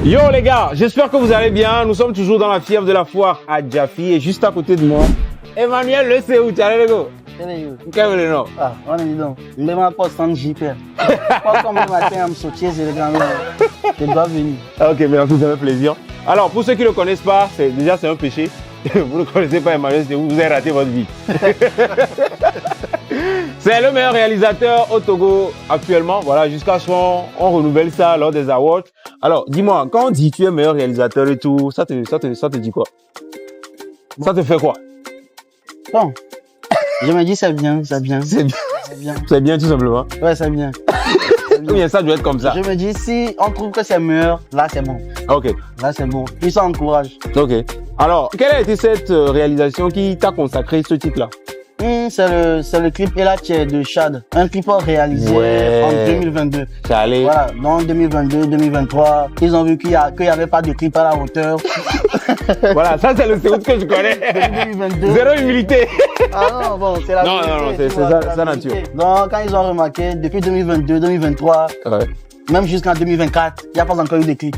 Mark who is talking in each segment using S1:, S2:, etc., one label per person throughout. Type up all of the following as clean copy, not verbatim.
S1: Yo les gars, j'espère que vous allez bien. Nous sommes toujours dans la fièvre de la foire à Jaffi et juste à côté de moi, Emmanuel le Séou. Allez les gars. Quel est le nom?
S2: Ah, on est donc. Je vais m'apporter sans JP. Pas comme le matin à me sortir, c'est le grand. Je dois venir.
S1: Ok, merci, ça fait plaisir. Alors, pour ceux qui ne le connaissent pas, c'est un péché. Vous ne connaissez pas Emmanuel Séou, vous avez raté votre vie. C'est le meilleur réalisateur au Togo actuellement. Voilà, jusqu'à ce qu'on renouvelle ça lors des awards. Alors, dis-moi, quand on dit que tu es meilleur réalisateur et tout, ça te dit quoi? Ça te fait quoi?
S2: Bon, je me dis c'est bien, c'est bien.
S1: C'est bien.
S2: C'est bien.
S1: C'est bien tout simplement.
S2: Ouais, c'est bien.
S1: Ou bien ça doit être comme ça.
S2: Je me dis si on trouve que c'est meilleur, là c'est bon.
S1: Ok.
S2: Là c'est bon. Puis ça encourage.
S1: Ok. Alors, quelle a été cette réalisation qui t'a consacré ce titre-là?
S2: C'est le clip Elache de Chad. Un clip réalisé en 2022.
S1: C'est allé.
S2: Voilà, dans 2022, 2023, ils ont vu qu'il y avait pas de clip à la hauteur.
S1: Voilà, ça c'est le Séoul que je connais.
S2: 2022.
S1: Zéro humilité.
S2: Ah non, bon, c'est la vérité.
S1: Non, c'est ça nature.
S2: Donc, quand ils ont remarqué, depuis 2022, 2023,
S1: Ouais.
S2: même jusqu'en 2024, il n'y a pas encore eu de clip.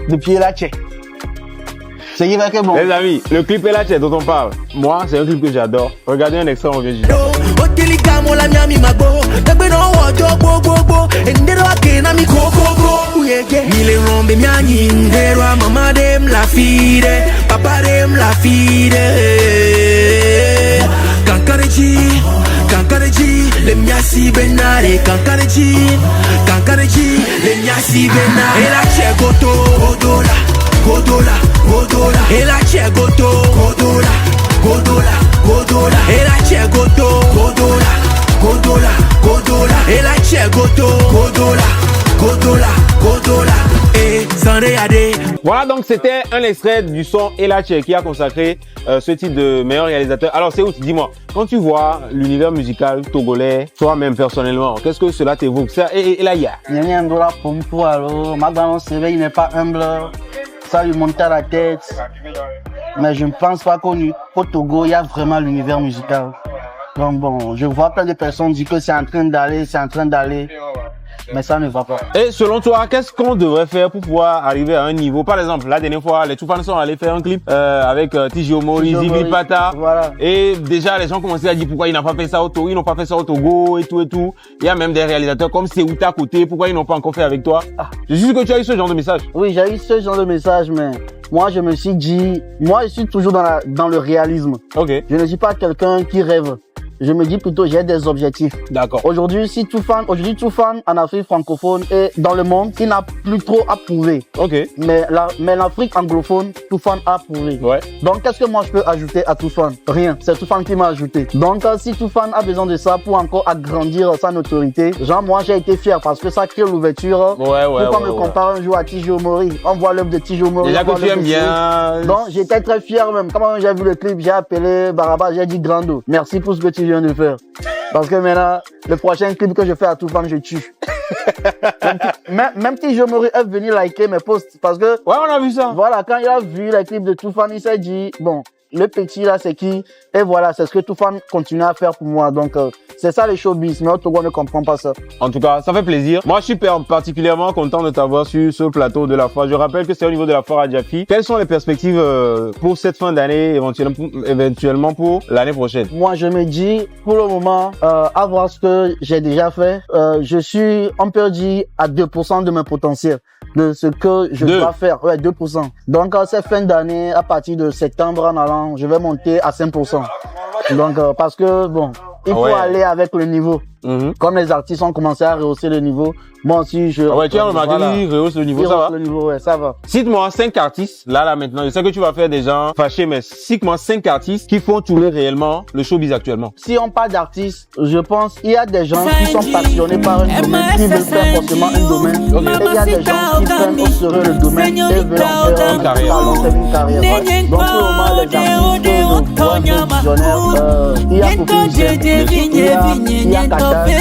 S2: Depuis Elache. C'est qui fait que bon.
S1: Les amis, le clip Elache dont on parle, moi, c'est un clip que j'adore. Regardez un extrait, on vient juste.
S3: Kankareji, le miasi benare, Kankareji, le miasi benare. Elache goto, godola, godola, godola. Elache goto, godola, godola, godola. Elache goto, godola, godola, godola. Elache goto, godola, godola, godola. Eh, sande ade.
S1: Voilà, donc c'était un extrait du son Elache qui a consacré ce titre de meilleur réalisateur. Alors c'est où, dis-moi, quand tu vois l'univers musical togolais, toi-même personnellement, qu'est-ce que cela t'évoque? Ça, et là, il y a.
S2: Il y a un dollar pour alors, maintenant, il n'est pas humble, ça lui monte à la tête. Mais je ne pense pas qu'au Togo, il y a vraiment l'univers musical. Donc bon, je vois plein de personnes dire que c'est en train d'aller. Mais ça ne va pas.
S1: Et selon toi, qu'est-ce qu'on devrait faire pour pouvoir arriver à un niveau? Par exemple, la dernière fois, les Toufans sont allés faire un clip avec Tijo Mori, Zivi Pata.
S2: Voilà.
S1: Et déjà, les gens commençaient à dire pourquoi ils n'ont pas fait ça au Togo, ils n'ont pas fait ça au Togo et tout et tout. Il y a même des réalisateurs comme Séouta à côté, pourquoi ils n'ont pas encore fait avec toi? Je suis sûr que tu as eu ce genre de message.
S2: Oui, j'ai eu ce genre de message, mais moi, je me suis dit, moi, je suis toujours dans le réalisme.
S1: Ok.
S2: Je ne suis pas quelqu'un qui rêve. Je me dis plutôt, j'ai des objectifs.
S1: D'accord.
S2: Aujourd'hui, Toufan en Afrique francophone et dans le monde, il n'a plus trop à prouver.
S1: Ok.
S2: Mais l'Afrique anglophone, Toufan a prouvé.
S1: Ouais.
S2: Donc, qu'est-ce que moi je peux ajouter à Toufan? Rien. C'est Toufan qui m'a ajouté. Donc, si Toufan a besoin de ça pour encore agrandir sa notoriété, genre, moi, j'ai été fier parce que ça crée l'ouverture.
S1: Ouais.
S2: Pourquoi me comparer un jour à Tijo Mori? On voit l'œuvre de Tijo Mori.
S1: Déjà que tu aimes bien.
S2: Donc, j'étais très fier même. Quand j'ai vu le clip, j'ai appelé Baraba, j'ai dit Grando. Merci pour ce que tu viens de faire. Parce que maintenant, le prochain clip que je fais à Toufan, je tue. même Tijo Mori est venu liker mes posts. Parce que.
S1: Ouais, on a vu ça.
S2: Voilà, quand il a vu les clips de Toufan, il s'est dit, bon, le petit là, c'est qui? Et voilà, c'est ce que Toufan continue à faire pour moi. Donc, c'est ça les showbiz. Mais au Togo, on ne comprend pas ça.
S1: En tout cas, ça fait plaisir. Moi, je suis particulièrement content de t'avoir sur ce plateau de la foire. Je rappelle que c'est au niveau de la foire à Jaffi. Quelles sont les perspectives pour cette fin d'année, éventuellement pour l'année prochaine?
S2: Moi, je me dis, pour le moment, à voir ce que j'ai déjà fait, je suis, on peut dire, à 2% de mon potentiel. De ce que je dois faire. Ouais, 2%. Donc, cette fin d'année, à partir de septembre en allant, je vais monter à 5%. Donc, parce que, bon, il faut aller avec le niveau. Comme les artistes ont commencé à rehausser le niveau, moi aussi je...
S1: Ouais, tu as remarqué, il rehausse le niveau, ça va?
S2: Le niveau, ouais, ça va.
S1: Cite-moi 5 artistes, là maintenant, je sais que tu vas faire des gens fâchés, mais cite-moi 5 artistes qui font tourner réellement le showbiz actuellement.
S2: Si on parle d'artistes, je pense il y a des gens qui sont passionnés par un domaine, qui veulent faire forcément un domaine. Et il y a des gens qui prennent au sérieux le domaine et veulent en faire une carrière. Ouais. Donc pour le moment, les artistes que je vois visionnaires, il y a Kofi, il y a Kata, il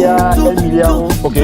S2: y a El Miliaro.
S1: Ok.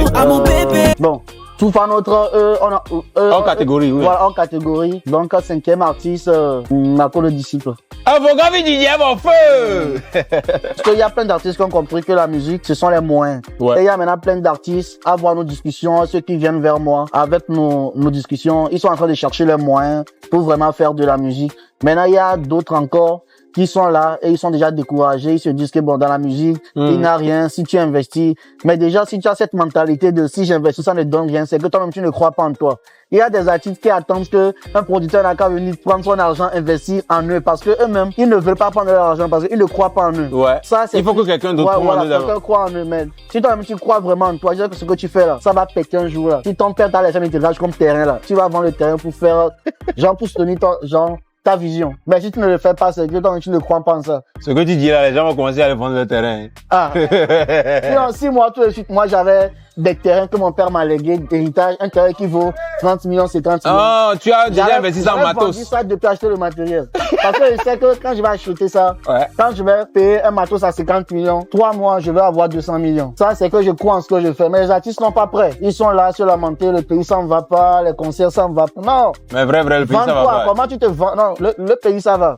S2: Bon, Tout fan notre, on a,
S1: en catégorie, oui.
S2: Voilà, en catégorie. Donc, 5e artiste, Marco le disciple.
S1: Avocat Didier, mon feu!
S2: Parce qu'il y a plein d'artistes qui ont compris que la musique, ce sont les moyens.
S1: Ouais.
S2: Et il y a maintenant plein d'artistes à voir nos discussions, ceux qui viennent vers moi avec nos discussions, ils sont en train de chercher les moyens pour vraiment faire de la musique. Maintenant, il y a d'autres encore qui sont là et ils sont déjà découragés. Ils se disent que bon, dans la musique, il n'y a rien si tu investis. Mais déjà, si tu as cette mentalité de si j'investis, ça ne donne rien, c'est que toi-même, tu ne crois pas en toi. Il y a des artistes qui attendent que un producteur n'a qu'à venir prendre son argent, investir en eux parce que eux-mêmes, ils ne veulent pas prendre leur argent parce qu'ils ne croient pas en eux.
S1: Ouais.
S2: Ça, c'est
S1: il faut que quelqu'un d'autre croie en eux d'abord.
S2: Quelqu'un croit en eux, mais si toi-même tu crois vraiment en toi, je sais que ce que tu fais là, ça va péter un jour là. Si ton père t'a laissé un étirage comme terrain là, tu vas vendre le terrain pour faire, genre pour soutenir ton, genre, ta vision. Mais si tu ne le fais pas, c'est que toi, tu ne crois pas en ça.
S1: Ce que tu dis là, les gens vont commencer à aller vendre le terrain.
S2: Ah. Si moi, tout de suite, moi, j'avais des terrains que mon père m'a légué d'héritage, un terrain qui vaut 30 millions, 50 millions.
S1: Oh, tu as déjà investi ça en matos.
S2: J'ai vendu ça depuis acheter le matériel. Parce que je sais que quand je vais acheter ça,
S1: ouais.
S2: Quand je vais payer un matos à 50 millions, 3 mois, je vais avoir 200 millions. Ça, c'est que je crois en ce que je fais. Mais les artistes sont pas prêts. Ils sont là, sur la montée, le pays s'en va pas, les concerts s'en va pas. Non.
S1: Mais vrai, le pays ça va pas.
S2: Comment tu te vends? Non, le pays ça va.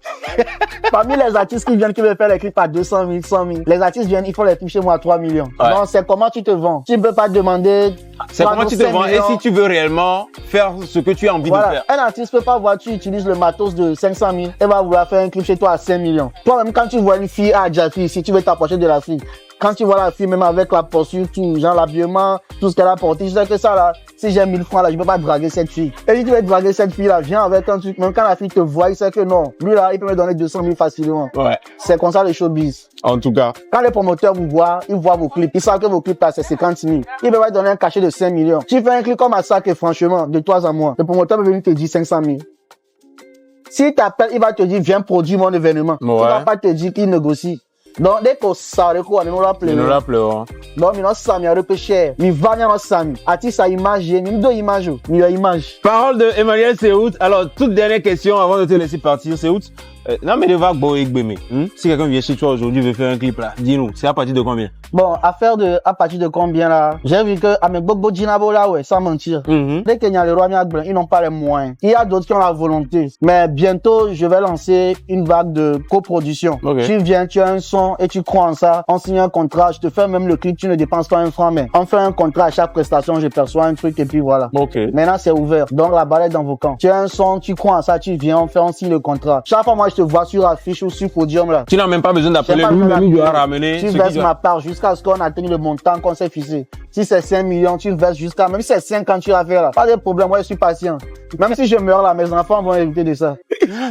S2: Parmi les artistes qui viennent, qui veulent faire les clips à 200 000, 100 000, les artistes viennent, il faut les clips chez moi à 3 millions.
S1: Ouais.
S2: Non, c'est comment tu te vends. Tu ne peux pas demander.
S1: C'est comment tu te vends et si tu veux réellement faire ce que tu as envie de faire.
S2: Un artiste peut pas voir, tu utilises le matos de 500 000 et va vouloir faire un clip chez toi à 5 millions. Toi-même, quand tu vois une fille à Jaffi, si tu veux t'approcher de la fille, quand tu vois la fille, même avec la posture, tout, genre l'habillement, tout ce qu'elle a porté, je sais que ça là, si j'ai 1000 francs là, je peux pas draguer cette fille. Et si tu veux draguer cette fille là, viens avec un truc, même quand la fille te voit, il sait que non, lui là, il peut me donner 200 000 facilement.
S1: Ouais.
S2: C'est comme ça le showbiz.
S1: En tout cas.
S2: Quand les promoteurs vous voient, ils voient vos clips, ils savent que vos clips là, c'est 50 000. Ils peuvent donner un cachet de 5 millions. Tu fais un clip comme à ça que franchement, de toi à moi, le promoteur peut venir te dire 500 000. S'il t'appelle, il va te dire, viens produire mon événement. Ouais. Il va pas te dire qu'il négocie. Donc, dès qu'on sort de quoi, nous l'appelons.
S1: Nous l'appelons.
S2: Donc, nous sommes un peu cher. Nous vendons nos sami. Ati sa image, nous deux images. Nous image.
S1: Parole de Emmanuel Seout. Alors, toute dernière question avant de te laisser partir, Seout. Non, mais de vagues, bon, si quelqu'un vient chez toi aujourd'hui, veut faire un clip là, dis-nous, c'est à partir de combien?
S2: Bon, à partir de combien là? J'ai vu que, avec Bogbo Djinabo là, ouais, sans mentir. Dès qu'il y a le roi Miagblin, ils n'ont pas les moyens. Il y a d'autres qui ont la volonté. Mais bientôt, je vais lancer une vague de coproduction. Okay. Tu viens, tu as un son et tu crois en ça. On signe un contrat, je te fais même le clip, tu ne dépenses pas un franc, mais on fait un contrat à chaque prestation, je perçois un truc et puis voilà.
S1: Okay.
S2: Maintenant, c'est ouvert. Donc, la balle est dans vos camps. Tu as un son, tu crois en ça, tu viens, on signe le contrat. Chaque fois, moi, je te vois sur affiche ou sur podium là.
S1: Tu n'as même pas besoin d'appeler lui, il doit ramener.
S2: Tu verses ma part jusqu'à ce qu'on atteigne le montant qu'on s'est fixé. Si c'est 5 millions, tu verses jusqu'à, même si c'est 5 quand tu vas faire là. Pas de problème, moi je suis patient. Même si je meurs là, mes enfants vont éviter de ça.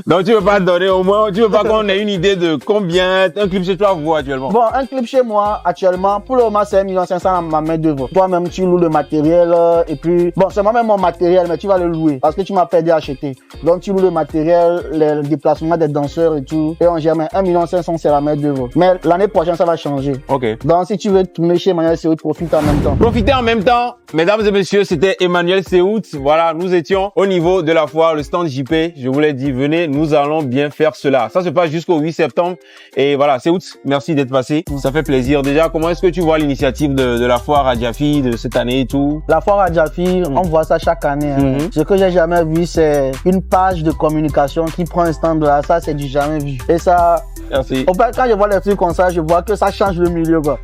S1: Donc tu veux pas donner au moins, tu veux pas qu'on ait une idée de combien un clip chez toi vaut actuellement?
S2: Bon, un clip chez moi actuellement, pour le moment c'est 1 500 000 à ma main d'œuvre. Toi-même tu loues le matériel et puis, bon c'est moi-même mon matériel, mais tu vas le louer parce que tu m'as payé à acheter. Donc tu loues le matériel, le déplacement des danseurs et tout. Et on gère 1 500 000 c'est la main d'œuvre. Mais l'année prochaine ça va changer.
S1: Ok.
S2: Donc si tu veux tourner chez Emmanuel Seout, profite en même temps.
S1: Profitez en même temps. Mesdames et messieurs, c'était Emmanuel Seout. Voilà, nous étions au niveau de la foire, le stand JP. Je vous l'ai dit, venez, nous allons bien faire cela. Ça se passe jusqu'au 8 septembre. Et voilà, Seout, merci d'être passé. Ça fait plaisir. Déjà, comment est-ce que tu vois l'initiative de la foire à Jaffi de cette année et tout?
S2: La foire à Jaffi, on voit ça chaque année. Hein. Ce que j'ai jamais vu, c'est une page de communication qui prend un stand là. Ça, c'est du jamais vu. Et ça,
S1: merci.
S2: Au fait, quand je vois des trucs comme ça, je vois que ça change le milieu, quoi.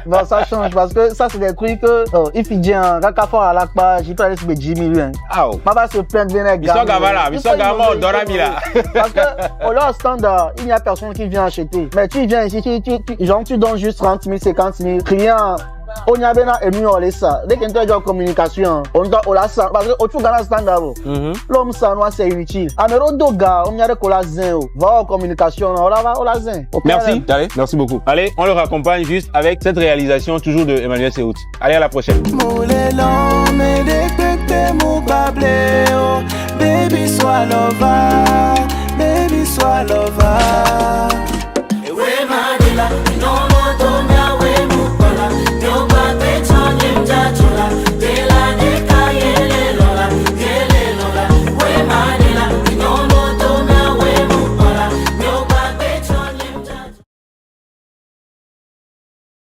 S2: Non, ça change parce que ça, c'est des trucs que, il fait bien, quand fort à l'acpa, j'ai pas laissé 10 millions.
S1: Ah, oh.
S2: Ma va se plaindre bien avec
S1: Ils sont gamins, Doramila.
S2: Parce que, au leur standard, il n'y a personne qui vient acheter. Mais tu viens ici, tu donnes juste 30 000, 50 000, clients. On y a bien et nous on laisse ça. Dès qu'on est en communication, on doit la ça parce que au-dessus de standard. L'homme ça nous c'est inutile. Amero doga, on y a de cola zen. Va en communication, on la zen.
S1: Merci. Allez, merci beaucoup. Allez, on le raccompagne juste avec cette réalisation toujours de Emmanuel Seout. Allez, à la prochaine. Baby, sois lover.